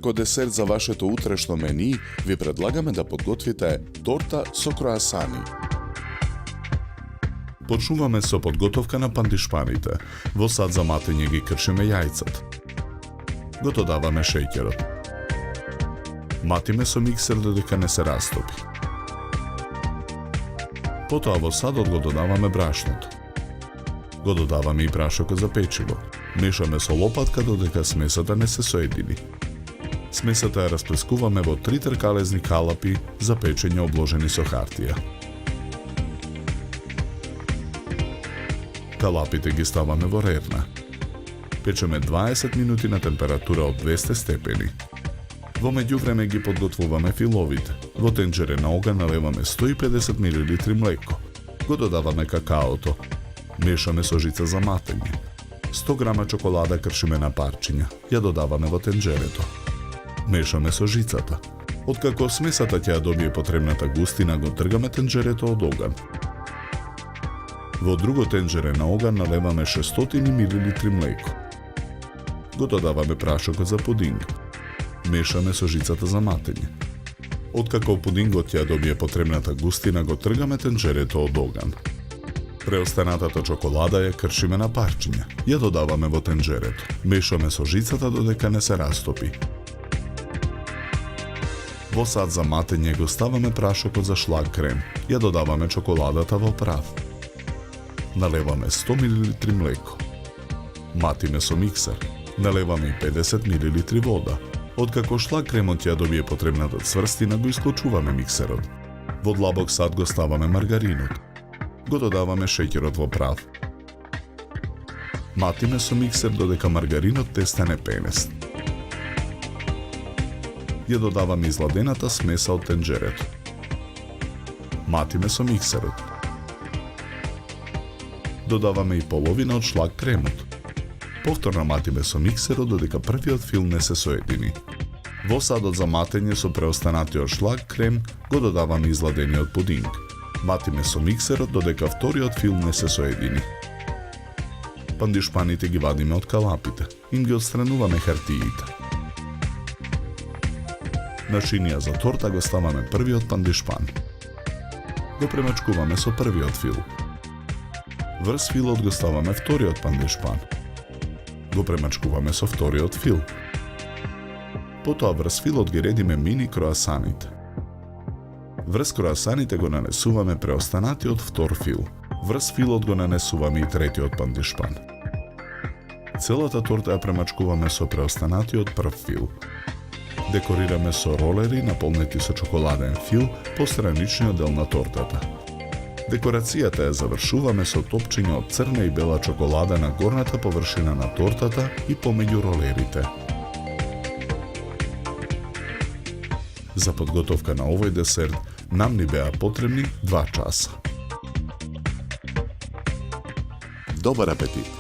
Како десерт за вашето утрешно мени, ви предлагаме да подготвите торта со круасани. Почнуваме со подготовка на пандишпаните. Во сад за матење ги кршиме јајцата. Го додаваме шеќерот. Матиме со миксер додека не се растопи. Потоа во садот го додаваме брашното. Го додаваме и прашокот за печиво. Мешаме со лопатка додека смесата не се соедини. Смесата ја расплескуваме во 3 тркалезни калапи за печење обложени со хартија. Калапите ги ставаме во рерна. Печеме 20 минути на температура од 200 степени. Во меѓувреме ги подготвуваме филовите. Во тенџере на оган налеваме 150 мл млеко. Го додаваме какаото. Мешаме со жица за матење. 100 грама чоколада кршиме на парчиња. Ја додаваме во тенџерето. Мешаме со жицата. Откако смесата ќе ја добие потребната густина, го тргаме тенџерето од оган. Во друго тенџере на оган налеваме 600 мл млеко. Го додаваме прашокот за пудинг. Мешаме со жицата за матење. Откако пудингот ќе ја добие потребната густина, го тргаме тенџерето од оган. Преостанатата чоколада ја кршиме на парчиња. Ја додаваме во тенџерето. Мешаме со жицата додека не се растопи. Во сад за матење го ставаме прашокот за шлаг крем. Ја додаваме чоколадата во прав. Налеваме 100 мл млеко. Матиме со миксер. Налеваме и 50 мл вода. Откако шлаг кремот ја добие потребната цврстина, го исклучуваме миксерот. Во длабок сад го ставаме маргаринот. Го додаваме шеќерот во прав. Матиме со миксер додека маргаринот те стане пенест. Ја додаваме изладената смеса од тенџерето. Матиме со миксерот. Додаваме и половина од шлаг кремот. Повторно матиме со миксерот додека првиот фил не се соедини. Во садот за матење со преостанатиот шлаг крем го додаваме изладениот пудинг. Матиме со миксерот додека вториот фил не се соедини. Пандишпаните ги вадиме од калапите. Им ги отстрануваме хартиите. На шинија за торта го ставаме првиот пандишпан. Го премачкуваме со првиот фил. Врз филот го ставаме вториот пандишпан. Го премачкуваме со вториот фил. Потоа врз филот ги редиме мини круасаните. Врз круасаните го нанесуваме преостанатиот втор фил. Врз филот го нанесуваме и третиот пандишпан. Целата торта ја премачкуваме со преостанатиот прв фил. Декорираме со ролери наполнети со чоколаден фил по страничниот дел на тортата. Декорацијата ја завршуваме со топчење од црна и бела чоколада на горната површина на тортата и помеѓу ролерите. За подготовка на овој десерт нам ни беа потребни 2 часа. Добар апетит!